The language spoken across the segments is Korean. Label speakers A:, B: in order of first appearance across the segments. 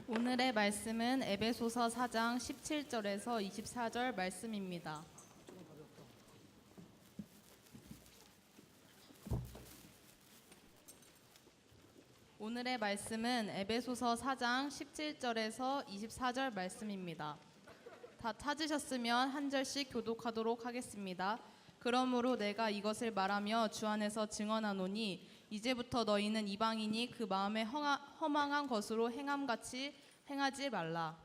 A: 오늘의 말씀은 에베소서 4장 17절에서 24절 말씀입니다. 오늘의 말씀은 에베소서 4장 17절에서 24절 말씀입니다. 다 찾으셨으면 한 절씩 교독하도록 하겠습니다. 그러므로 내가 이것을 말하며 주 안에서 증언하노니 이제부터 너희는 이방인이 그 마음에 허망한 것으로 행함같이 행하지 말라.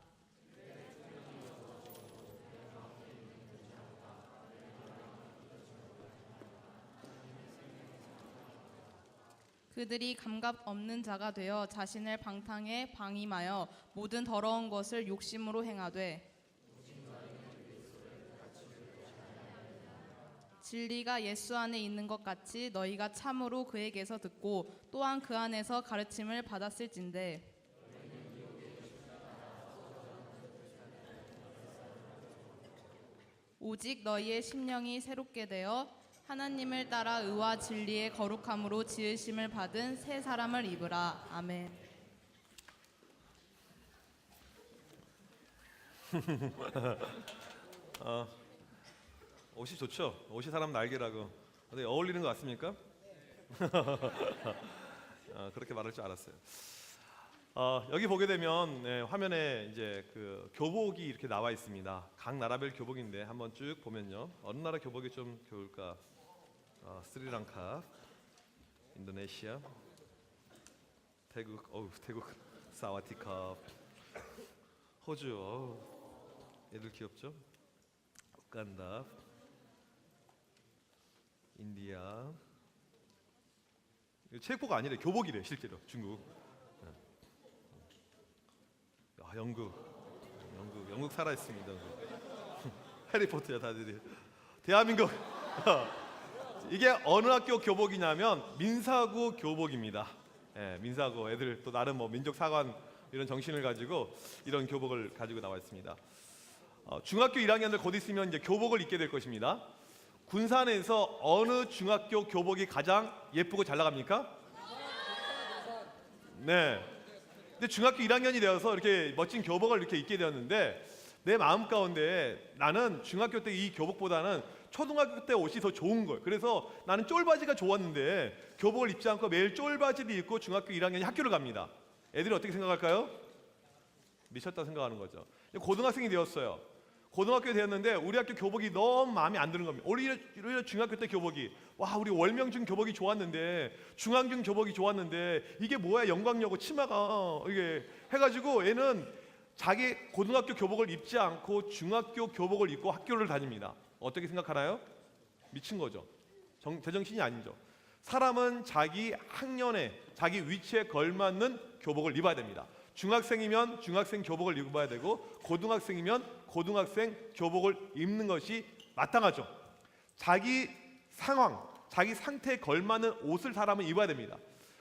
A: 그들이 감각 없는 자가 되어 자신을 방탕에 방임하여 모든 더러운 것을 욕심으로 행하되 진리가 예수 안에 있는 것 같이 너희가 참으로 그에게서 듣고 또한 그 안에서 가르침을 받았을진데 오직 너희의 심령이 새롭게 되어 하나님을 따라 의와 진리의 거룩함으로 지으심을 받은 새 사람을 입으라. 아멘.
B: 옷이 좋죠? 옷이 사람 날개라고. 근데 어울리는 것 같습니까? 그렇게 말할 줄 알았어요. 여기 보게 되면 화면에 이제 그 교복이 이렇게 나와 있습니다. 각 나라별 교복인데 한번 쭉 보면요. 어느 나라 교복이 좀 좋을까? 스리랑카, 인도네시아, 태국 사와디캅, 호주, 애들 귀엽죠? 우간다, 인디아. 체육복 아니래, 교복이래 실제로. 중국. 영국 살아 있습니다. 해리포터야 다들이. 대한민국. 이게 어느 학교 교복이냐면 민사고 교복입니다. 민사고 애들 또 나름 뭐 민족 사관 이런 정신을 가지고 이런 교복을 가지고 나와 있습니다. 중학교 1학년들 곧 있으면 이제 교복을 입게 될 것입니다. 군산에서 어느 중학교 교복이 가장 예쁘고 잘 나갑니까? 네. 근데 중학교 1학년이 되어서 이렇게 멋진 교복을 이렇게 입게 되었는데 내 마음 가운데 나는 중학교 때 이 교복보다는 초등학교 때 옷이 더 좋은 거예요. 그래서 나는 쫄바지가 좋았는데 교복을 입지 않고 매일 쫄바지를 입고 중학교 1학년이 학교를 갑니다. 애들이 어떻게 생각할까요? 미쳤다 생각하는 거죠. 고등학생이 되었어요. 고등학교 되었는데 우리 학교 교복이 너무 마음에 안 드는 겁니다. 오히려 중학교 때 교복이 우리 월명중 교복이 좋았는데 중앙중 교복이 좋았는데 이게 뭐야 영광여고 치마가 이게 해가지고 얘는 자기 고등학교 교복을 입지 않고 중학교 교복을 입고 학교를 다닙니다. 어떻게 생각하나요? 미친 거죠. 제정신이 아니죠. 사람은 자기 학년에 자기 위치에 걸맞는 교복을 입어야 됩니다. 중학생이면 중학생 교복을 입어야 되고 고등학생이면 고등학생 교복을 입는 것이 마땅하죠. 자기 상황, 자기 상태에 걸맞는 옷을 사람은 입어야 됩니다.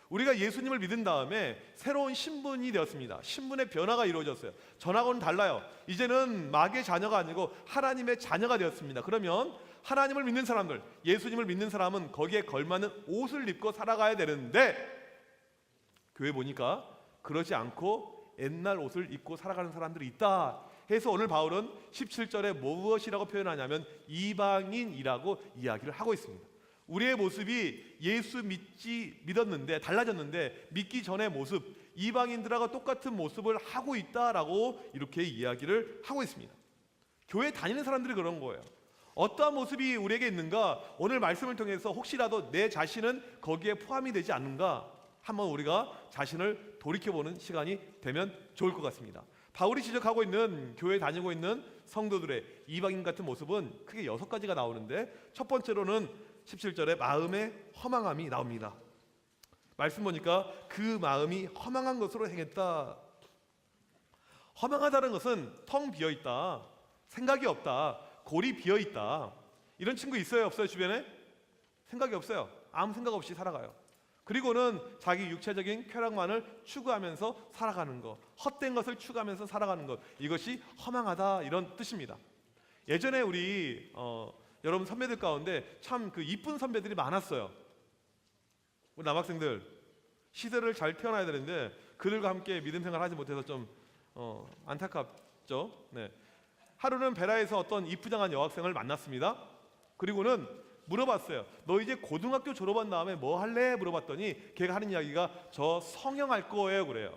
B: 우리가 예수님을 믿은 다음에 새로운 신분이 되었습니다. 신분의 변화가 이루어졌어요. 전하고는 달라요. 이제는 마귀의 자녀가 아니고 하나님의 자녀가 되었습니다. 그러면 하나님을 믿는 사람들, 예수님을 믿는 사람은 거기에 걸맞는 옷을 입고 살아가야 되는데 교회 보니까 그러지 않고 옛날 옷을 입고 살아가는 사람들이 있다 해서 오늘 바울은 17절에 무엇이라고 표현하냐면 이방인이라고 이야기를 하고 있습니다. 우리의 모습이 예수 믿었는데 달라졌는데 믿기 전의 모습 이방인들하고 똑같은 모습을 하고 있다라고 이렇게 이야기를 하고 있습니다. 교회 다니는 사람들이 그런 거예요. 어떠한 모습이 우리에게 있는가? 오늘 말씀을 통해서 혹시라도 내 자신은 거기에 포함이 되지 않는가? 한번 우리가 자신을 돌이켜보는 시간이 되면 좋을 것 같습니다. 바울이 지적하고 있는 교회에 다니고 있는 성도들의 이방인 같은 모습은 크게 6가지가 나오는데 첫 번째로는 17절에 마음의 허망함이 나옵니다. 말씀 보니까 그 마음이 허망한 것으로 행했다. 허망하다는 것은 텅 비어있다, 생각이 없다, 골이 비어있다. 이런 친구 있어요? 없어요? 주변에? 생각이 없어요. 아무 생각 없이 살아가요. 그리고는 자기 육체적인 쾌락만을 추구하면서 살아가는 것, 헛된 것을 추구하면서 살아가는 것, 이것이 허망하다 이런 뜻입니다. 예전에 우리 여러분 선배들 가운데 참 그 이쁜 선배들이 많았어요. 우리 남학생들 시대를 잘 태어나야 되는데 그들과 함께 믿음 생활 하지 못해서 좀 안타깝죠. 네. 하루는 베라에서 어떤 이쁘장한 여학생을 만났습니다. 그리고는 물어봤어요. 너 이제 고등학교 졸업한 다음에 뭐 할래? 물어봤더니 걔가 하는 이야기가 저 성형할 거예요 그래요.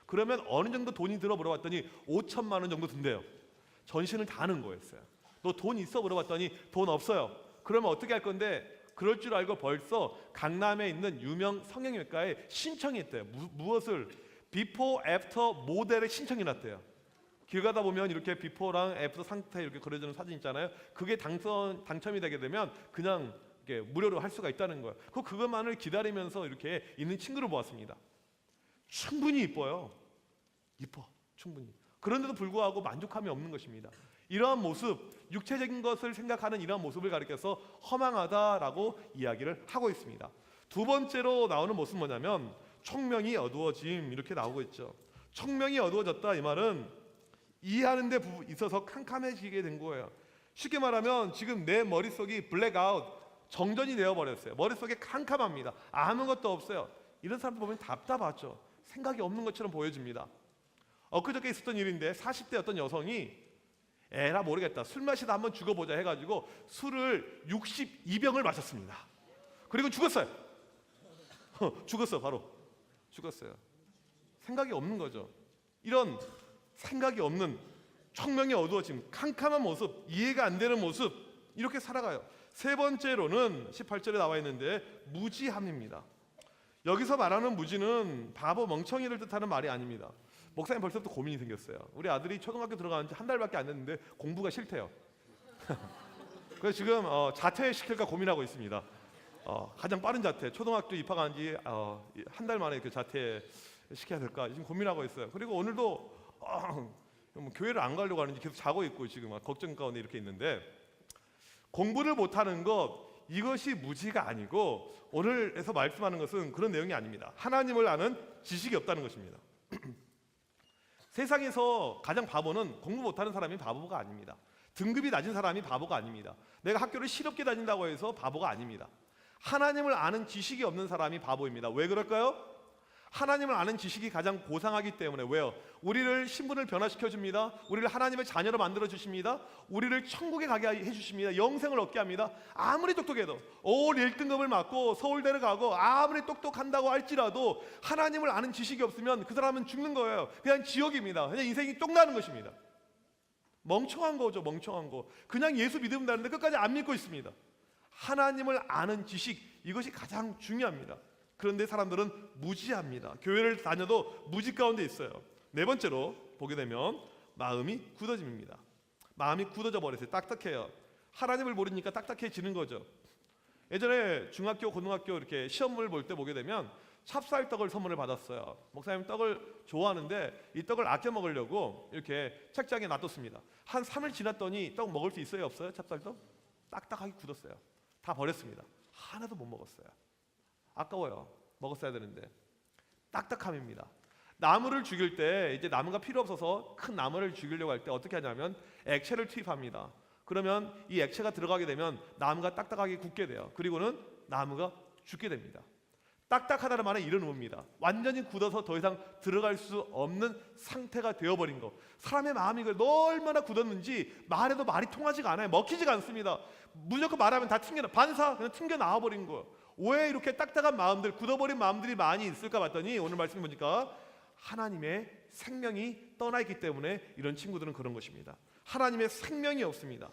B: 그러면 어느 정도 돈이 들어 물어봤더니 5천만 원 정도 든대요. 전신을 다 하는 거였어요. 너 돈 있어? 물어봤더니 돈 없어요. 그러면 어떻게 할 건데? 그럴 줄 알고 벌써 강남에 있는 유명 성형외과에 신청이 했대요. 무엇을? 비포 애프터 모델에 신청이 났대요. 길 가다 보면 이렇게 비포랑 애프터 상태 이렇게 그려주는 사진 있잖아요. 그게 당첨이 되게 되면 그냥 이렇게 무료로 할 수가 있다는 거예요. 그것만을 기다리면서 이렇게 있는 친구를 보았습니다. 충분히 이뻐요. 이뻐, 충분히. 그런데도 불구하고 만족함이 없는 것입니다. 이러한 모습, 육체적인 것을 생각하는 이러한 모습을 가리켜서 허망하다라고 이야기를 하고 있습니다. 두 번째로 나오는 모습은 뭐냐면 총명이 어두워짐 이렇게 나오고 있죠. 총명이 어두워졌다 이 말은 이해하는 데 있어서 캄캄해지게 된 거예요. 쉽게 말하면 지금 내 머릿속이 블랙아웃, 정전이 되어버렸어요. 머릿속에 캄캄합니다. 아무것도 없어요. 이런 사람들 보면 답답하죠. 생각이 없는 것처럼 보여집니다. 엊그저께 있었던 일인데 40대 어떤 여성이 에라 모르겠다. 술 마시다 한번 죽어보자 해가지고 술을 62병을 마셨습니다. 그리고 죽었어요. 죽었어 바로. 죽었어요. 생각이 없는 거죠. 이런 생각이 없는 청명이 어두워짐, 캄캄한 모습, 이해가 안 되는 모습 이렇게 살아가요. 세 번째로는 18절에 나와 있는데 무지함입니다. 여기서 말하는 무지는 바보 멍청이를 뜻하는 말이 아닙니다. 목사님 벌써부터 고민이 생겼어요. 우리 아들이 초등학교 들어간 지 한 달밖에 안 됐는데 공부가 싫대요. 그래서 지금 자퇴시킬까 고민하고 있습니다. 가장 빠른 자퇴, 초등학교 입학한 지 한 달 만에 그 자퇴시켜야 될까 지금 고민하고 있어요. 그리고 오늘도 뭐 교회를 안 가려고 하는지 계속 자고 있고 지금 걱정 가운데 이렇게 있는데 공부를 못하는 것 이것이 무지가 아니고 오늘에서 말씀하는 것은 그런 내용이 아닙니다. 하나님을 아는 지식이 없다는 것입니다. 세상에서 가장 바보는 공부 못하는 사람이 바보가 아닙니다. 등급이 낮은 사람이 바보가 아닙니다. 내가 학교를 실없게 다닌다고 해서 바보가 아닙니다. 하나님을 아는 지식이 없는 사람이 바보입니다. 왜 그럴까요? 하나님을 아는 지식이 가장 고상하기 때문에. 왜요? 우리를 신분을 변화시켜 줍니다. 우리를 하나님의 자녀로 만들어 주십니다. 우리를 천국에 가게 해 주십니다. 영생을 얻게 합니다. 아무리 똑똑해도 올 1등급을 맞고 서울대를 가고 아무리 똑똑한다고 할지라도 하나님을 아는 지식이 없으면 그 사람은 죽는 거예요. 그냥 지옥입니다. 그냥 인생이 똥나는 것입니다. 멍청한 거죠. 멍청한 거. 그냥 예수 믿으면 되는데 끝까지 안 믿고 있습니다. 하나님을 아는 지식 이것이 가장 중요합니다. 그런데 사람들은 무지합니다. 교회를 다녀도 무지 가운데 있어요. 네 번째로 보게 되면 마음이 굳어짐입니다. 마음이 굳어져 버렸어요. 딱딱해요. 하나님을 모르니까 딱딱해지는 거죠. 예전에 중학교, 고등학교 이렇게 시험을 볼 때 보게 되면 찹쌀떡을 선물을 받았어요. 목사님 떡을 좋아하는데 이 떡을 아껴 먹으려고 이렇게 책장에 놔뒀습니다. 한 3일 지났더니 떡 먹을 수 있어요? 없어요? 찹쌀떡? 딱딱하게 굳었어요. 다 버렸습니다. 하나도 못 먹었어요. 아까워요. 먹었어야 되는데. 딱딱함입니다. 나무를 죽일 때 이제 나무가 필요 없어서 큰 나무를 죽이려고 할 때 어떻게 하냐면 액체를 투입합니다. 그러면 이 액체가 들어가게 되면 나무가 딱딱하게 굳게 돼요. 그리고는 나무가 죽게 됩니다. 딱딱하다는 말은 이런 의미입니다. 완전히 굳어서 더 이상 들어갈 수 없는 상태가 되어버린 거. 사람의 마음이 얼마나 굳었는지 말해도 말이 통하지가 않아요. 먹히지가 않습니다. 무조건 말하면 다 반사 그냥 튕겨 나와버린 거예요. 왜 이렇게 딱딱한 마음들, 굳어버린 마음들이 많이 있을까 봤더니 오늘 말씀 보니까 하나님의 생명이 떠나 있기 때문에 이런 친구들은 그런 것입니다. 하나님의 생명이 없습니다.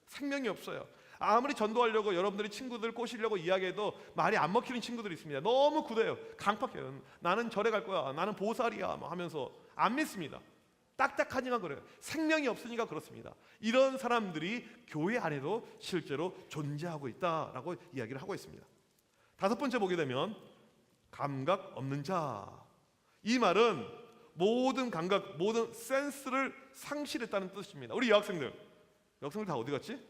B: 생명이 없어요. 아무리 전도하려고 여러분들이 친구들 꼬시려고 이야기해도 말이 안 먹히는 친구들이 있습니다. 너무 굳어요. 강팍해요. 나는 절에 갈 거야. 나는 보살이야. 뭐 하면서 안 믿습니다. 딱딱하니까 그래요. 생명이 없으니까 그렇습니다. 이런 사람들이 교회 안에도 실제로 존재하고 있다라고 이야기를 하고 있습니다. 다섯 번째 보게 되면 감각 없는 자. 이 말은 모든 감각, 모든 센스를 상실했다는 뜻입니다. 우리 여학생들 다 어디 갔지?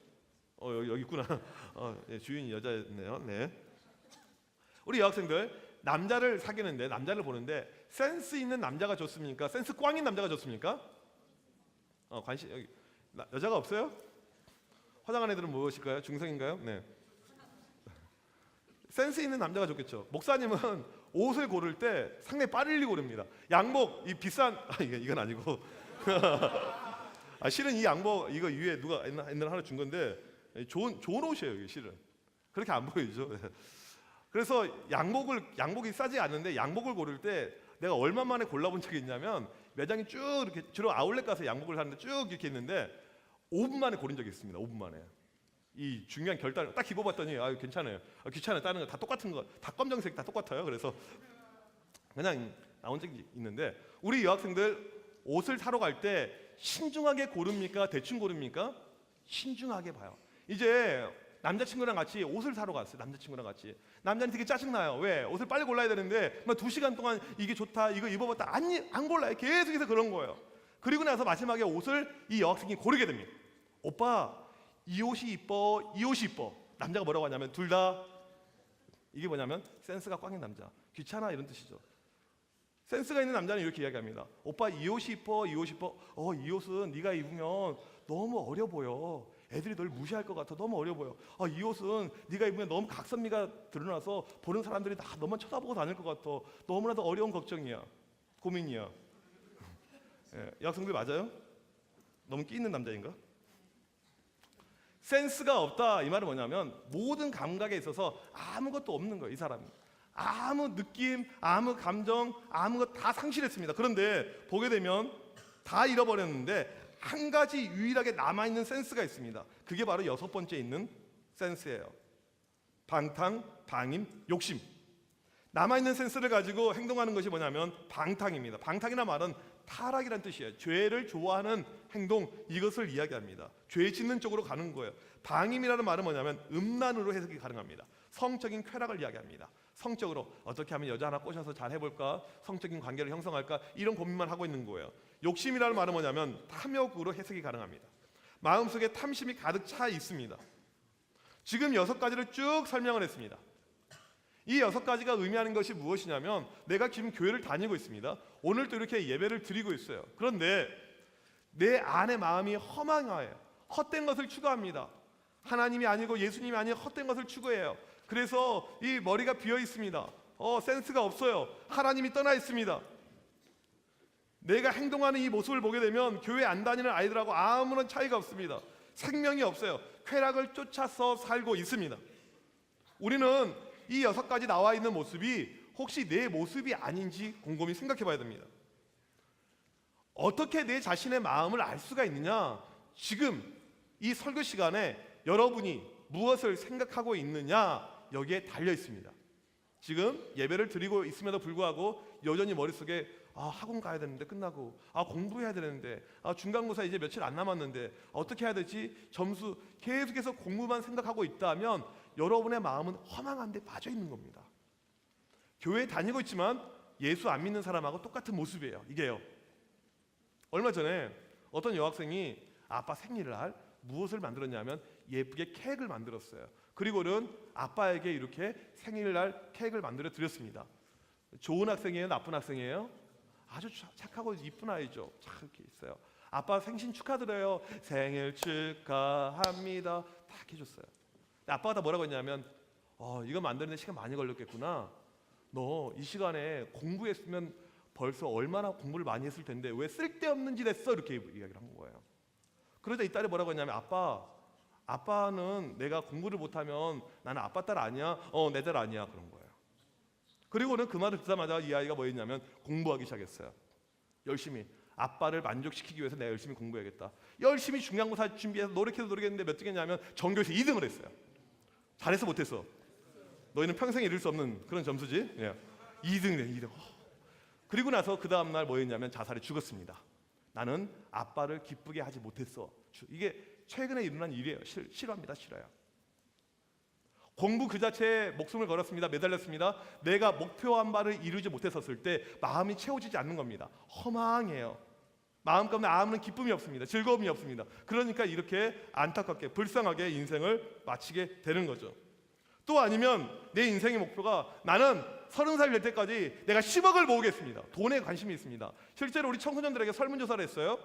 B: 여기 있구나. 네, 주인이 여자였네요. 네. 우리 여학생들 남자를 사귀는데 남자를 보는데 센스 있는 남자가 좋습니까? 센스 꽝인 남자가 좋습니까? 관심 여기 여자가 없어요? 화장한 애들은 무엇일까요? 중성인가요? 네. 센스 있는 남자가 좋겠죠. 목사님은 옷을 고를 때 상당히 빠르게 고릅니다. 양복 이 비싼 이건 아니고 실은 이 양복 이거 위에 누가 옛날에 하나 준 건데 좋은 옷이에요. 이게 실은 그렇게 안 보이죠. 그래서 양복이 싸지 않는데 양복을 고를 때 내가 얼마 만에 골라본 적이 있냐면 매장이 쭉 이렇게 주로 아울렛 가서 양복을 사는데 쭉 이렇게 있는데 5분 만에 고른 적이 있습니다. 5분 만에. 이 중요한 결단을 딱 입어봤더니 괜찮아요. 귀찮아요. 다른 거 다 똑같은 거, 다 검정색 다 똑같아요. 그래서 그냥 나온 적이 있는데 우리 여학생들 옷을 사러 갈 때 신중하게 고릅니까? 대충 고릅니까? 신중하게 봐요. 이제 남자친구랑 같이 옷을 사러 갔어요. 남자친구랑 같이. 남자는 되게 짜증나요. 왜? 옷을 빨리 골라야 되는데 막 2시간 동안 이게 좋다, 이거 입어봤다 안 골라요. 계속해서 그런 거예요. 그리고 나서 마지막에 옷을 이 여학생이 고르게 됩니다. 오빠, 이 옷이 이뻐, 이 옷이 이뻐. 남자가 뭐라고 하냐면 둘 다 이게 뭐냐면 센스가 꽝인 남자. 귀찮아 이런 뜻이죠. 센스가 있는 남자는 이렇게 이야기합니다. 오빠 이 옷이 이뻐, 이 옷이 이뻐. 이 옷은 네가 입으면 너무 어려 보여. 애들이 널 무시할 것 같아. 너무 어려 보여. 이 옷은 네가 입으면 너무 각선미가 드러나서 보는 사람들이 다 너만 쳐다보고 다닐 것 같아. 너무나도 어려운 걱정이야. 고민이야. 예, 여학생들 맞아요? 너무 끼 있는 남자인가? 센스가 없다 이 말은 뭐냐면 모든 감각에 있어서 아무것도 없는 거예요. 이 사람이 아무 느낌, 아무 감정, 아무것 다 상실했습니다. 그런데 보게 되면 다 잃어버렸는데 한 가지 유일하게 남아있는 센스가 있습니다. 그게 바로 6번째 있는 센스예요. 방탕, 방임, 욕심. 남아있는 센스를 가지고 행동하는 것이 뭐냐면 방탕입니다. 방탕이란 말은 타락이란 뜻이에요. 죄를 좋아하는 행동, 이것을 이야기합니다. 죄 짓는 쪽으로 가는 거예요. 방임이라는 말은 뭐냐면 음란으로 해석이 가능합니다. 성적인 쾌락을 이야기합니다. 성적으로 어떻게 하면 여자 하나 꼬셔서 잘 해볼까, 성적인 관계를 형성할까, 이런 고민만 하고 있는 거예요. 욕심이라는 말은 뭐냐면 탐욕으로 해석이 가능합니다. 마음속에 탐심이 가득 차 있습니다. 지금 6가지를 쭉 설명을 했습니다. 이 6가지가 의미하는 것이 무엇이냐면 내가 지금 교회를 다니고 있습니다. 오늘도 이렇게 예배를 드리고 있어요. 그런데 내 안의 마음이 허망해요. 헛된 것을 추구합니다. 하나님이 아니고 예수님이 아닌 헛된 것을 추구해요. 그래서 이 머리가 비어 있습니다. 센스가 없어요. 하나님이 떠나 있습니다. 내가 행동하는 이 모습을 보게 되면 교회 안 다니는 아이들하고 아무런 차이가 없습니다. 생명이 없어요. 쾌락을 쫓아서 살고 있습니다. 우리는 이 6가지 나와 있는 모습이 혹시 내 모습이 아닌지 곰곰이 생각해 봐야 됩니다. 어떻게 내 자신의 마음을 알 수가 있느냐? 지금 이 설교 시간에 여러분이 무엇을 생각하고 있느냐 여기에 달려 있습니다. 지금 예배를 드리고 있음에도 불구하고 여전히 머릿속에 학원 가야 되는데 끝나고 공부해야 되는데 중간고사 이제 며칠 안 남았는데 어떻게 해야 되지? 점수 계속해서 공부만 생각하고 있다면 여러분의 마음은 허망한 데 빠져 있는 겁니다. 교회 다니고 있지만 예수 안 믿는 사람하고 똑같은 모습이에요. 이게요. 얼마 전에 어떤 여학생이 아빠 생일날 무엇을 만들었냐면 예쁘게 케이크를 만들었어요. 그리고는 아빠에게 이렇게 생일날 케이크를 만들어 드렸습니다. 좋은 학생이에요? 나쁜 학생이에요? 아주 착하고 이쁜 아이죠. 참 이렇게 있어요. 아빠 생신 축하드려요. 생일 축하합니다. 딱 해줬어요. 아빠가 다 뭐라고 했냐면 이거 만드는데 시간 많이 걸렸겠구나. 너 이 시간에 공부했으면 벌써 얼마나 공부를 많이 했을 텐데 왜 쓸데없는 짓 했어? 이렇게 이야기를 한 거예요. 그러자 이 딸이 뭐라고 했냐면 아빠는 내가 공부를 못하면 나는 아빠 딸 아니야? 내 딸 아니야. 그런 거예요. 그리고는 그 말을 듣자마자 이 아이가 뭐 했냐면 공부하기 시작했어요. 열심히 아빠를 만족시키기 위해서 내가 열심히 공부해야겠다. 열심히 중간고사 준비해서 노력했는데 몇 등했냐면 전교에서 2등을 했어요. 잘해서 못했어. 너희는 평생 이룰 수 없는 그런 점수지. 2등이네 2등. 그리고 나서 그 다음날 뭐 했냐면 자살해 죽었습니다. 나는 아빠를 기쁘게 하지 못했어. 이게 최근에 일어난 일이에요. 싫어합니다. 싫어요. 공부 그 자체에 목숨을 걸었습니다. 매달렸습니다. 내가 목표한 바를 이루지 못했었을 때 마음이 채워지지 않는 겁니다. 허망해요. 마음 가운데 아무런 기쁨이 없습니다. 즐거움이 없습니다. 그러니까 이렇게 안타깝게 불쌍하게 인생을 마치게 되는 거죠. 또 아니면 내 인생의 목표가 나는 30살 될 때까지 내가 10억을 모으겠습니다. 돈에 관심이 있습니다. 실제로 우리 청소년들에게 설문조사를 했어요.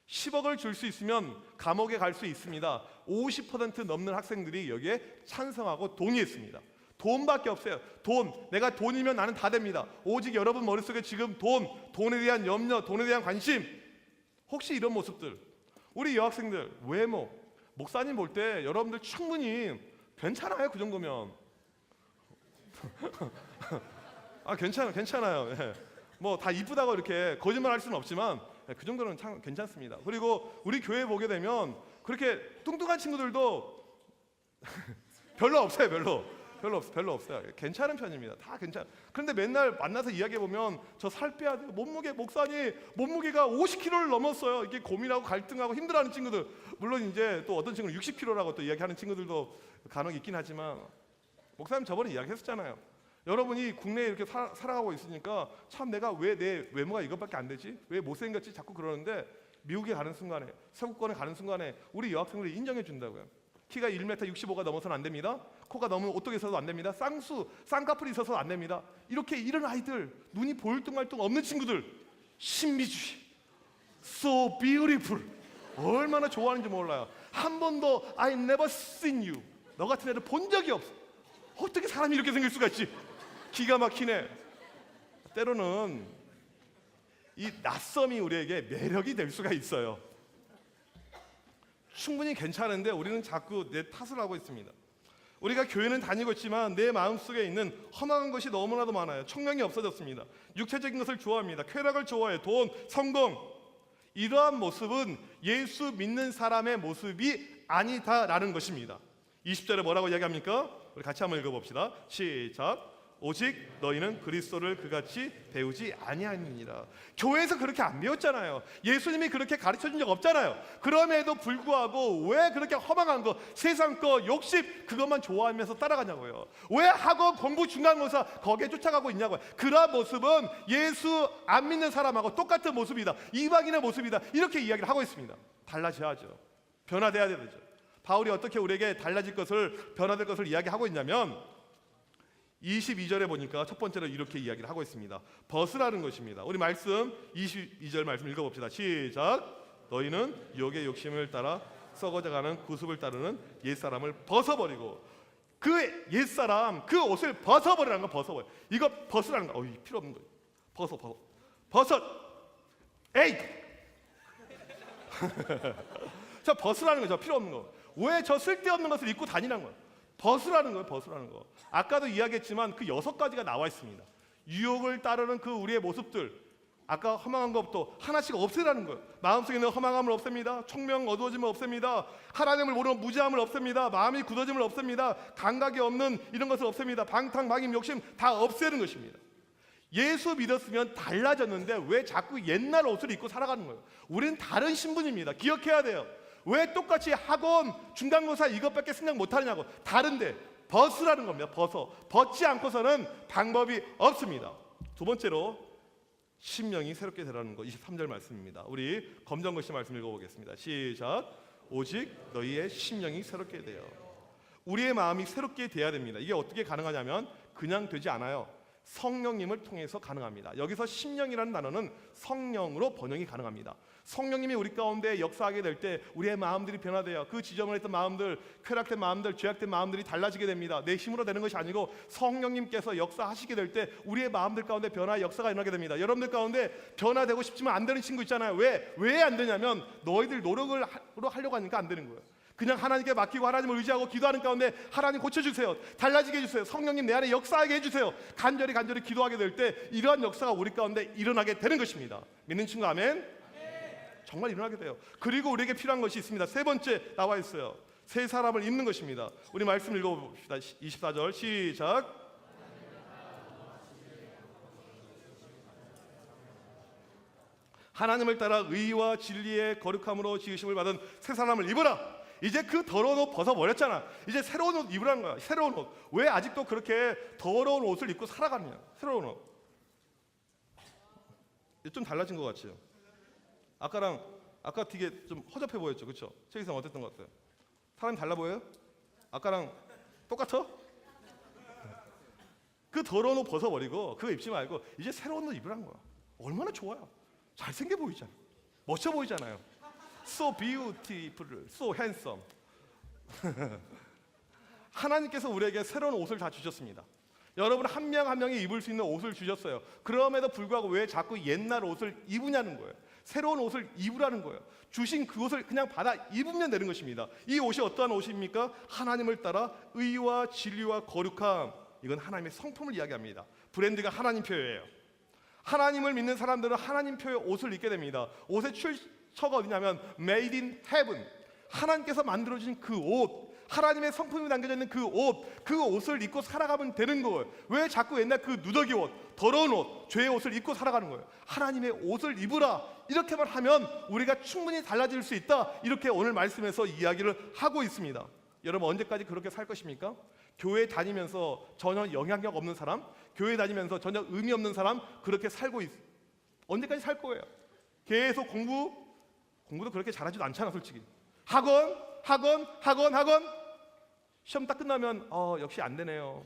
B: 10억을 줄 수 있으면 감옥에 갈 수 있습니다. 50% 넘는 학생들이 여기에 찬성하고 동의했습니다. 돈밖에 없어요. 돈. 내가 돈이면 나는 다 됩니다. 오직 여러분 머릿속에 지금 돈에 대한 염려, 돈에 대한 관심. 혹시 이런 모습들, 우리 여학생들 외모, 목사님 볼 때 여러분들 충분히 괜찮아요. 그 정도면 괜찮아요. 예. 뭐 다 이쁘다고 이렇게 거짓말할 수는 없지만 그 정도는 참 괜찮습니다. 그리고 우리 교회 보게 되면 그렇게 뚱뚱한 친구들도 별로 없어요. 별로 없어요. 괜찮은 편입니다. 다 괜찮아. 그런데 맨날 만나서 이야기해 보면 저 살 빼야 돼요. 목사님 몸무게가 50kg를 넘었어요. 이게 고민하고 갈등하고 힘들어하는 친구들. 물론 이제 또 어떤 친구는 60kg라고 또 이야기하는 친구들도 간혹 있긴 하지만 목사님 저번에 이야기했었잖아요. 여러분이 국내에 이렇게 살아가고 있으니까 참 내가 왜 내 외모가 이것밖에 안 되지? 왜 못생겼지? 자꾸 그러는데 미국에 가는 순간에 서구권에 가는 순간에 우리 여학생들이 인정해 준다고요. 키가 1m 65가 넘어서는 안 됩니다. 코가 너무 오똑해 있어도 안 됩니다. 쌍꺼풀이 있어서 안 됩니다. 이렇게 이런 아이들, 눈이 볼뚱말뚱 없는 친구들, 신비주의, so beautiful, 얼마나 좋아하는지 몰라요. 한 번도 I never seen you, 너 같은 애를 본 적이 없어. 어떻게 사람이 이렇게 생길 수가 있지? 기가 막히네. 때로는 이 낯섦이 우리에게 매력이 될 수가 있어요. 충분히 괜찮은데 우리는 자꾸 내 탓을 하고 있습니다. 우리가 교회는 다니고 있지만 내 마음속에 있는 험한 것이 너무나도 많아요. 청명이 없어졌습니다. 육체적인 것을 좋아합니다. 쾌락을 좋아해요. 돈, 성공. 이러한 모습은 예수 믿는 사람의 모습이 아니다라는 것입니다. 20절에 뭐라고 이야기합니까? 우리 같이 한번 읽어봅시다. 시작. 오직 너희는 그리스도를 그같이 배우지 아니하니라. 교회에서 그렇게 안 배웠잖아요. 예수님이 그렇게 가르쳐준 적 없잖아요. 그럼에도 불구하고 왜 그렇게 허망한 거, 세상 거, 욕심 그것만 좋아하면서 따라가냐고요. 왜 학원 공부 중간고사 거기에 쫓아가고 있냐고요. 그러한 모습은 예수 안 믿는 사람하고 똑같은 모습이다. 이방인의 모습이다. 이렇게 이야기를 하고 있습니다. 달라져야죠. 변화돼야 되죠. 바울이 어떻게 우리에게 달라질 것을, 변화될 것을 이야기하고 있냐면 22절에 보니까 첫 번째로 이렇게 이야기를 하고 있습니다. 벗으라는 것입니다. 우리 말씀 22절 말씀 읽어봅시다. 시작. 너희는 육의 욕심을 따라 썩어져가는 구습을 따르는 옛사람을 벗어버리고. 그 옛사람, 그 옷을 벗어버리라는 거. 벗어버려. 이거 벗으라는 거. 필요 없는 거예요. 벗어. 에이. 저 벗으라는 거죠. 필요 없는 거. 왜 저 쓸데없는 것을 입고 다니는 거예요? 벗으라는 거예요. 벗으라는 거. 아까도 이야기했지만 그 6가지가 나와 있습니다. 유혹을 따르는 그 우리의 모습들, 아까 허망한 것부터 하나씩 없애라는 거예요. 마음속에 있는 허망함을 없앱니다. 총명 어두워짐을 없앱니다. 하나님을 모르는 무지함을 없앱니다. 마음이 굳어짐을 없앱니다. 감각이 없는 이런 것을 없앱니다. 방탕, 방임, 욕심 다 없애는 것입니다. 예수 믿었으면 달라졌는데 왜 자꾸 옛날 옷을 입고 살아가는 거예요? 우리는 다른 신분입니다. 기억해야 돼요. 왜 똑같이 학원, 중간고사 이것밖에 생각 못하느냐고. 다른데 벗으라는 겁니다. 벗지 않고서는 방법이 없습니다. 두 번째로 심령이 새롭게 되라는 거. 23절 말씀입니다. 우리 검정글씨 말씀 읽어보겠습니다. 시작. 오직 너희의 심령이 새롭게 되어. 우리의 마음이 새롭게 돼야 됩니다. 이게 어떻게 가능하냐면 그냥 되지 않아요. 성령님을 통해서 가능합니다. 여기서 심령이라는 단어는 성령으로 번역이 가능합니다. 성령님이 우리 가운데 역사하게 될 때 우리의 마음들이 변화돼요. 그 지저분했던 마음들, 쾌락된 마음들, 죄악된 마음들이 달라지게 됩니다. 내 힘으로 되는 것이 아니고 성령님께서 역사하시게 될 때 우리의 마음들 가운데 변화의 역사가 일어나게 됩니다. 여러분들 가운데 변화되고 싶지만 안 되는 친구 있잖아요. 왜 안 되냐면 너희들 노력으로 하려고 하니까 안 되는 거예요. 그냥 하나님께 맡기고 하나님을 의지하고 기도하는 가운데 하나님 고쳐주세요. 달라지게 해주세요. 성령님 내 안에 역사하게 해주세요. 간절히 기도하게 될 때 이러한 역사가 우리 가운데 일어나게 되는 것입니다. 믿는 친구 아멘? 정말 일어나게 돼요. 그리고 우리에게 필요한 것이 있습니다. 세 번째 나와 있어요. 새 사람을 입는 것입니다. 우리 말씀 읽어봅시다. 24절 시작. 하나님을 따라 의와 진리의 거룩함으로 지으심을 받은 새 사람을 입으라. 이제 그 더러운 옷 벗어버렸잖아. 이제 새로운 옷 입으라는 거야. 새로운 옷. 왜 아직도 그렇게 더러운 옷을 입고 살아가느냐. 새로운 옷. 좀 달라진 것 같죠. 아까 되게 좀 허접해 보였죠, 그렇죠? 최기성 어땠던 것 같아요? 사람이 달라 보여요? 아까랑 똑같아? 그 더러운 옷 벗어버리고 그거 입지 말고 이제 새로운 옷 입으라는 거야. 얼마나 좋아요. 잘생겨 보이잖아. 멋져 보이잖아요. So beautiful, so handsome. 하나님께서 우리에게 새로운 옷을 다 주셨습니다. 여러분 한 명 한 명이 입을 수 있는 옷을 주셨어요. 그럼에도 불구하고 왜 자꾸 옛날 옷을 입으냐는 거예요. 새로운 옷을 입으라는 거예요. 주신 그 옷을 그냥 받아 입으면 되는 것입니다. 이 옷이 어떠한 옷입니까? 하나님을 따라 의와 진리와 거룩함. 이건 하나님의 성품을 이야기합니다. 브랜드가 하나님 표예요. 하나님을 믿는 사람들은 하나님 표의 옷을 입게 됩니다. 옷의 출처가 어디냐면 Made in Heaven. 하나님께서 만들어주신 그 옷, 하나님의 성품이 담겨져 있는 그 옷을 입고 살아가면 되는 거예요. 왜 자꾸 옛날 그 누더기 옷, 더러운 옷, 죄의 옷을 입고 살아가는 거예요? 하나님의 옷을 입으라. 이렇게만 하면 우리가 충분히 달라질 수 있다. 이렇게 오늘 말씀에서 이야기를 하고 있습니다. 여러분 언제까지 그렇게 살 것입니까? 교회 다니면서 전혀 영향력 없는 사람, 교회 다니면서 전혀 의미 없는 사람, 그렇게 살고 언제까지 살 거예요? 계속 공부도 그렇게 잘하지도 않잖아 솔직히. 학원 시험 딱 끝나면 역시 안 되네요.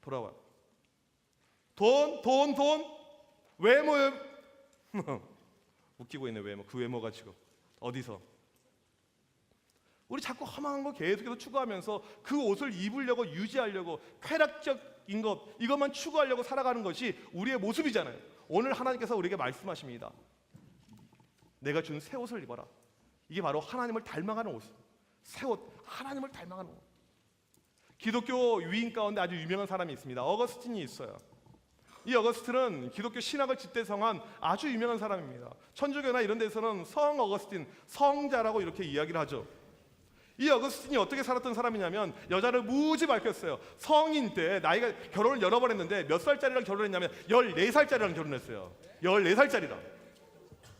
B: 돌아와요. 돈 외모에 웃기고 있네. 외모. 그 외모가 지금 어디서? 우리 자꾸 험한 거 계속해서 추구하면서 그 옷을 입으려고 유지하려고 쾌락적인 것 이것만 추구하려고 살아가는 것이 우리의 모습이잖아요. 오늘 하나님께서 우리에게 말씀하십니다. 내가 준 새 옷을 입어라. 이게 바로 하나님을 닮아가는 옷. 새 옷, 하나님을 닮아가는 옷. 기독교 위인 가운데 아주 유명한 사람이 있습니다. 어거스틴이 있어요. 이 어거스틴은 기독교 신학을 집대성한 아주 유명한 사람입니다. 천주교나 이런 데서는 성 어거스틴, 성자라고 이렇게 이야기를 하죠. 이 어거스틴이 어떻게 살았던 사람이냐면 여자를 무지 밝혔어요. 성인 때 나이가 결혼을 여러 번 했는데 몇 살짜리랑 결혼했냐면 14살짜리랑 결혼했어요.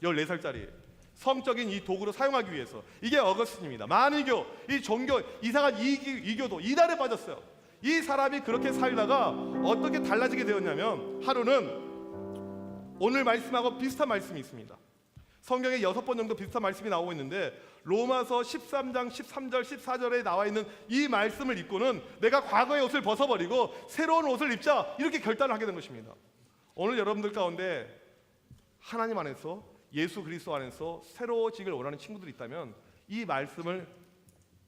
B: 14살짜리. 성적인 이 도구로 사용하기 위해서. 이게 어거스틴입니다. 만이교, 이 종교, 이상한 이교도 이단에 빠졌어요. 이 사람이 그렇게 살다가 어떻게 달라지게 되었냐면 하루는 오늘 말씀하고 비슷한 말씀이 있습니다. 성경에 6번 정도 비슷한 말씀이 나오고 있는데 로마서 13장 13절 14절에 나와 있는 이 말씀을 입고는 내가 과거의 옷을 벗어버리고 새로운 옷을 입자 이렇게 결단을 하게 된 것입니다. 오늘 여러분들 가운데 하나님 안에서 예수 그리스도 안에서 새로워지길 원하는 친구들이 있다면 이 말씀을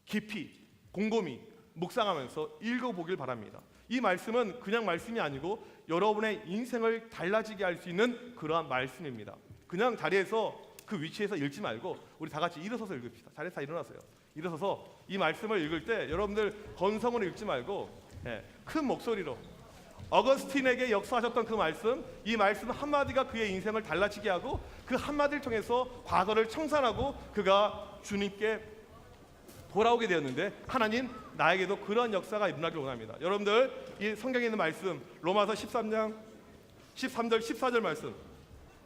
B: 깊이 곰곰이 묵상하면서 읽어보길 바랍니다. 이 말씀은 그냥 말씀이 아니고 여러분의 인생을 달라지게 할 수 있는 그러한 말씀입니다. 그냥 자리에서 그 위치에서 읽지 말고 우리 다 같이 일어서서 읽읍시다. 자리에서 다 일어나세요. 일어서서 이 말씀을 읽을 때 여러분들 건성으로 읽지 말고 큰 목소리로 어거스틴에게 역사하셨던 그 말씀, 이 말씀 한마디가 그의 인생을 달라지게 하고 그 한마디를 통해서 과거를 청산하고 그가 주님께 돌아오게 되었는데 하나님 나에게도 그런 역사가 일어나길 원합니다. 여러분들 이 성경에 있는 말씀 로마서 13장 13절 14절 말씀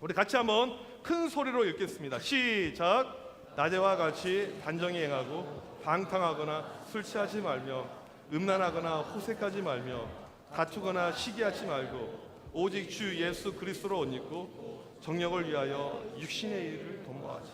B: 우리 같이 한번 큰 소리로 읽겠습니다. 시작. 낮에와 같이 단정히 행하고 방탕하거나 술 취하지 말며 음란하거나 호색하지 말며 다투거나 시기하지 말고 오직 주 예수 그리스도로 옷 입고 정력을 위하여 육신의 일을 도모하지.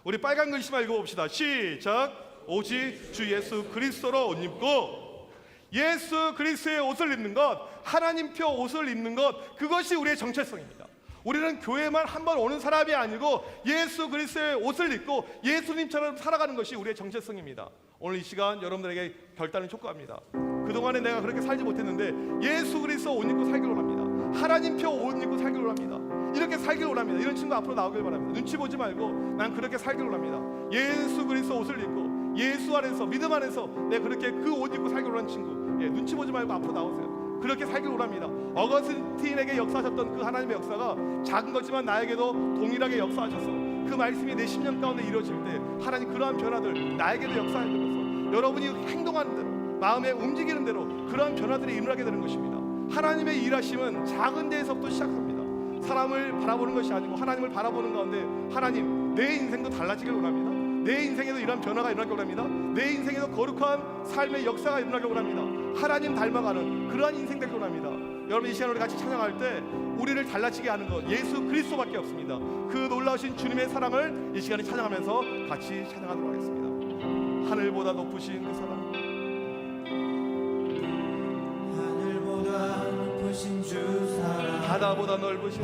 B: 우리 빨간 글씨만 읽어봅시다. 시작. 오직 주 예수 그리스도로 옷 입고 예수 그리스도의 옷을 입는 것, 하나님표 옷을 입는 것, 그것이 우리의 정체성입니다. 우리는 교회만 한 번 오는 사람이 아니고 예수 그리스도의 옷을 입고 예수님처럼 살아가는 것이 우리의 정체성입니다. 오늘 이 시간 여러분들에게 결단을 촉구합니다. 그동안에 내가 그렇게 살지 못했는데 예수 그리스도 옷 입고 살기를 원합니다. 하나님표 옷 입고 살기를 원합니다. 이렇게 살기를 원합니다. 이런 친구 앞으로 나오길 바랍니다. 눈치 보지 말고 난 그렇게 살기를 원합니다. 예수 그리스도 옷을 입고 예수 안에서 믿음 안에서 내가 그렇게 그 옷 입고 살기를 원하는 친구 눈치 보지 말고 앞으로 나오세요. 그렇게 살기를 원합니다. 어거스틴에게 역사하셨던 그 하나님의 역사가 작은 거지만 나에게도 동일하게 역사하셔서 그 말씀이 내 심령 가운데 이루어질 때 하나님 그러한 변화들 나에게도 역사하셔서 여러분이 행동하는 대로 마음에 움직이는 대로 그러한 변화들이 일어나게 되는 것입니다. 하나님의 일하심은 작은 데에서부터 시작합니다. 사람을 바라보는 것이 아니고 하나님을 바라보는 가운데 하나님 내 인생도 달라지길 원합니다. 내 인생에도 이런 변화가 일어나길 원합니다. 내 인생에도 거룩한 삶의 역사가 일어나길 원합니다. 하나님 닮아가는 그러한 인생 되길 원합니다. 여러분 이 시간 우리 같이 찬양할 때 우리를 달라지게 하는 것 예수 그리스도밖에 없습니다. 그 놀라우신 주님의 사랑을 이 시간에 찬양하면서 같이 찬양하도록 하겠습니다. 하늘보다 높으신 그 사랑,
C: 하늘보다 높으신 주 사랑,
B: 바다보다 넓으신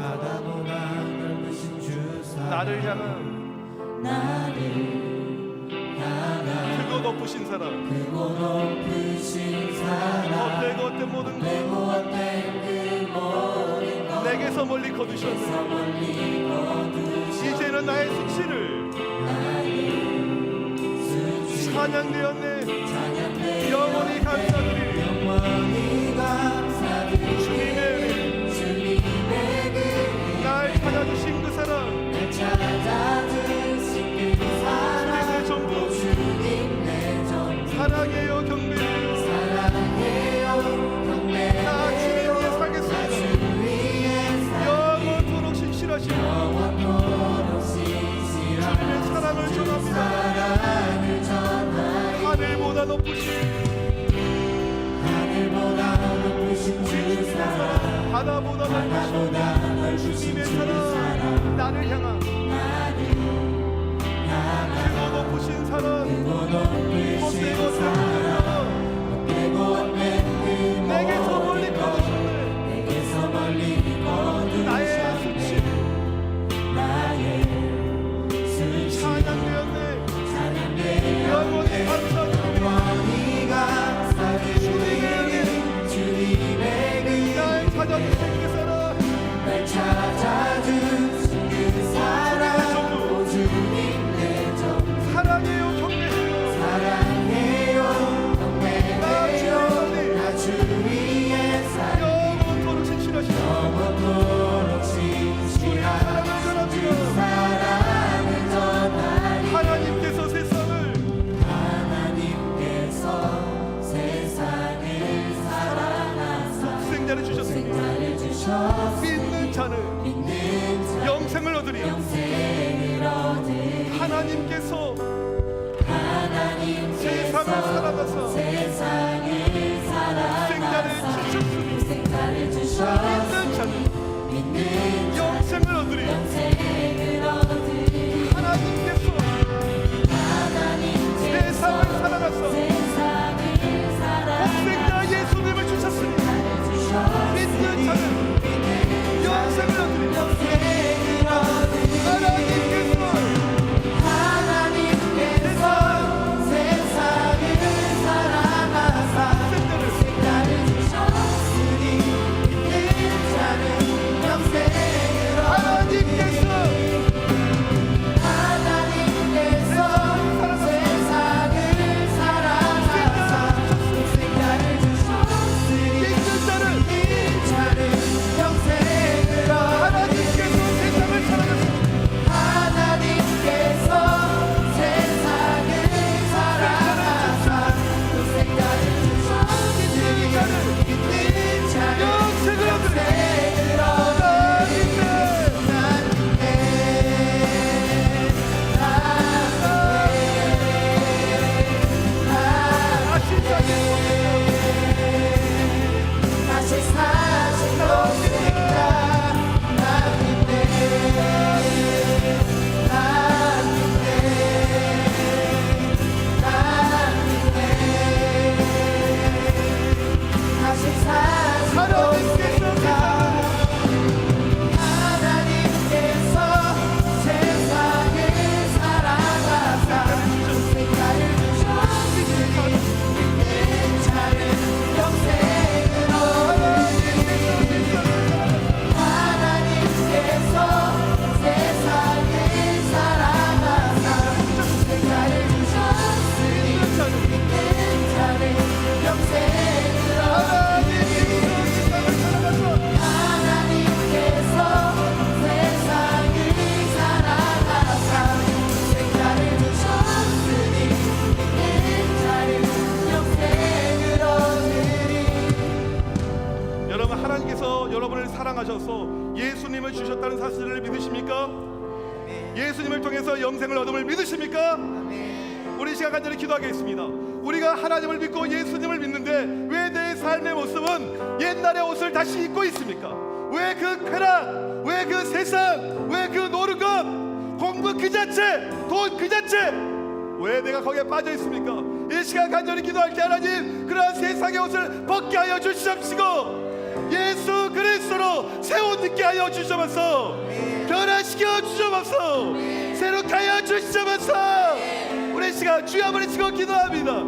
C: 주 사랑,
B: 나를 향한
C: 나를 향한
B: 그곳 높으신 사랑
C: 크고 높으신 사랑
B: 헛되고 헛된 모든 것
C: 되고 헛된 그 모든 것
B: 내게서 멀리 거두셨네.
C: 멀리 거두시
B: 이제는 나의 수치를
C: 나의 수치
B: 찬양되었네.
C: 찬양되어
B: 영원히 감사드리리.
C: 영원히 감사드리리
B: 주님의
C: 주님의 그
B: 날 찾아주신 그 사랑
C: 날 찾아주신 그 사랑
B: 내 전부
C: 주님 내 전부
B: 사랑해요 경배해요.
C: 사랑해요 경배해요
B: 나 주님 위에 살겠습니다.
C: 주 위에
B: 영원토록 신실하신
C: 영원토록 신실한
B: 주님의 사랑을 전합니다.
C: 사랑을 전하리
B: 하늘보다 높으신
C: 하늘보다 높으신 주 사랑
B: 바다보다 높으신
C: 바다보다 넓으신
B: 주님의
C: 주
B: 사랑
C: 사랑
B: 나를 향한
C: 나를 향한
B: 크고 높으신 사랑
C: 크고 높으신
B: 헛되고
C: 사랑 되고 헛된 그
B: 내게서 멀리
C: 모든 것
B: 거두셨네.
C: 내게서 멀리
B: 나의
C: 거두셨네
B: 수치
C: 나의 수치
B: 찬양되었네.
C: 찬양되어
B: 영원히 감사드리리.
C: 영원히 감사드리리 주님의 그
B: 날 찾아주신 그 사랑
C: 날 찾아주신 그 사랑 오 주님 내 전
B: 사랑해요 경배해요.
C: 사랑해요 경배해요 나 주 위에 살
B: 영원토록 신실하신
C: 영원토록 신실한 주 사랑을 전하리
B: 하나님께서 세상을
C: 하나님께서 세상을 사랑하사
B: 생자를 주셨으니
C: 생자를 주셔서
B: 믿는 자는
C: 믿는 자
B: 영생을 얻으리.
C: 영생을 얻으리
B: 하나님께서
C: 하나님께서
B: 세상을 사랑하사
C: 세상을
B: 생자를
C: 사랑하사
B: 주셨으니
C: 생자를 주셔서
B: 믿는 자는
C: 믿는 자
B: 영생을 얻으리.
C: 영생을 얻으리
B: 하나님께서
C: 하나님께서
B: 세상을 사랑하사
C: 세상을 사랑하사
B: 생자 예수님을 주셨으니 믿는 자는 영생을 얻으리.
C: 영생을 얻으리
B: 하나님께서
C: 하나님께서 세상을 사랑하사
B: 생자를
C: 생자를 주셨으니 믿는 자는 영생을
B: 하나님께서
C: 하나님께서 세상을 사랑하사 생자를 주셨으니
B: 믿는 자는
C: 믿는 자는 영생을
B: 하나님께서
C: 얻으리
B: 세상을 사랑하사
C: 하나님께서 세상을 사랑하사 생자를 주셨으니 믿는 자는
B: 영생을 얻으리.
C: 영생을 얻으리 난 다시 사신 것이니까 난 다시 사신 것이니까 하나님께서 세상을 사랑하사 생자를 주셨으니 믿는 자는 영생을 얻으리 하나님께서 세상을 사랑하사 생자를 주셨으니 믿는 자는 영생을 얻으리 하나님께서 세상을 사랑하사 생자를 주셨으니 믿는 자는 영생을 얻으리
B: 여러분 하나님께서 여러분을 사랑하셔서 예수님을 주셨다는 사실을 믿으십니까? 예수님을 통해서 영생을 얻음을 믿으십니까? 우리 시간 간절히 기도하겠습니다. 우리가 하나님을 믿고 예수님을 믿는데 왜 내 삶의 모습은 옛날의 옷을 다시 입고 있습니까? 왜 그 쾌락, 왜 그 세상, 왜 그 노는 것, 공부 그 자체, 돈 그 자체, 왜 내가 거기에 빠져 있습니까? 이 시간 간절히 기도할 때 하나님 그러한 세상의 옷을 벗게 하여 주시옵시고 예수 그리스도로 새 옷 입게 하여 주시옵소서. 변화시켜 주시옵소서. 새롭게 하여 주시옵소서. 우리 시간 주여 한번 외치고 기도합니다.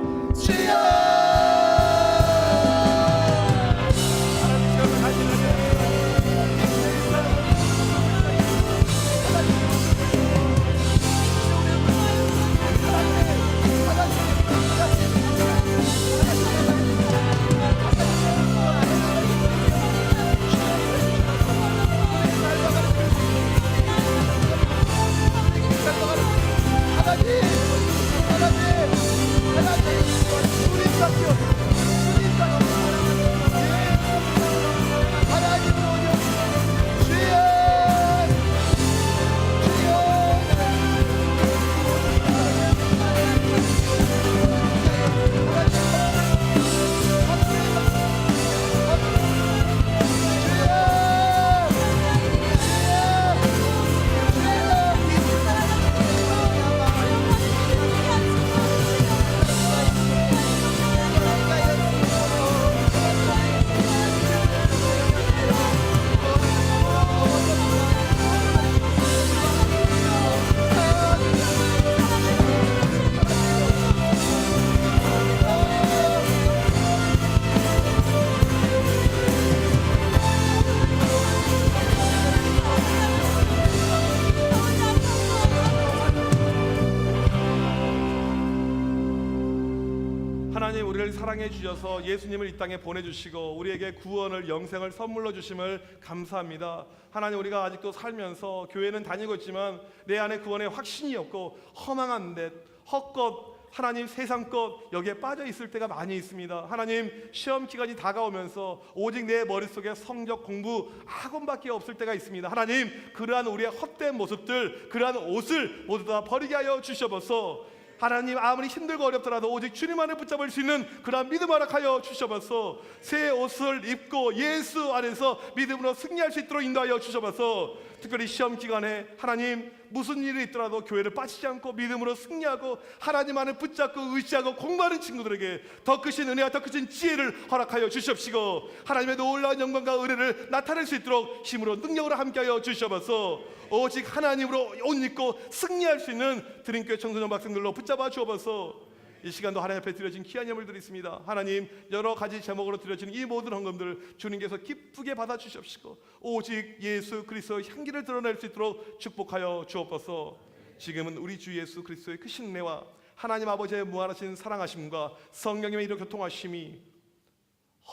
B: 하나님, 우리를 사랑해 주셔서 예수님을 이 땅에 보내주시고 우리에게 구원을, 영생을 선물로 주심을 감사합니다. 하나님, 우리가 아직도 살면서 교회는 다니고 있지만 내 안에 구원의 확신이 없고 허망한 데 헛것, 하나님 세상 것 여기에 빠져 있을 때가 많이 있습니다. 하나님, 시험 기간이 다가오면서 오직 내 머릿속에 성적 공부 학원밖에 없을 때가 있습니다. 하나님, 그러한 우리의 헛된 모습들, 그러한 옷을 모두 다 버리게 하여 주셔서 하나님, 아무리 힘들고 어렵더라도 오직 주님만을 붙잡을 수 있는 그러한 믿음 허락하여 주셔서 새 옷을 입고 예수 안에서 믿음으로 승리할 수 있도록 인도하여 주셔서 특별히 시험 기간에 하나님, 무슨 일이 있더라도 교회를 빠지지 않고 믿음으로 승리하고 하나님만을 붙잡고 의지하고 공부하는 친구들에게 더 크신 은혜와 더 크신 지혜를 허락하여 주시옵시고 하나님의 놀라운 영광과 은혜를 나타낼 수 있도록 힘으로 능력으로 함께하여 주셔서 오직 하나님으로 옷 입고 승리할 수 있는 드림교회 청소년 학생들로 붙잡아 주옵소서. 이 시간도 하나님 앞에 드려진 귀한 예물들이 있습니다. 하나님, 여러 가지 제목으로 드려진 이 모든 헌금들 주님께서 기쁘게 받아 주시옵시고 오직 예수 그리스도의 향기를 드러낼 수 있도록 축복하여 주옵소서. 지금은 우리 주 예수 그리스도의 크신 은혜와 하나님 아버지의 무한하신 사랑하심과 성령님의 이로 교통하심이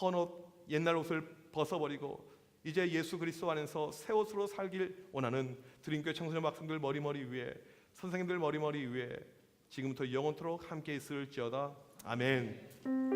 B: 헌옷 옛날 옷을 벗어버리고 이제 예수 그리스도 안에서 새 옷으로 살길 원하는 드림교회 청소년 학생들 머리머리 위에, 선생님들 머리머리 위에 지금부터 영원토록 함께 있을지어다. 아멘.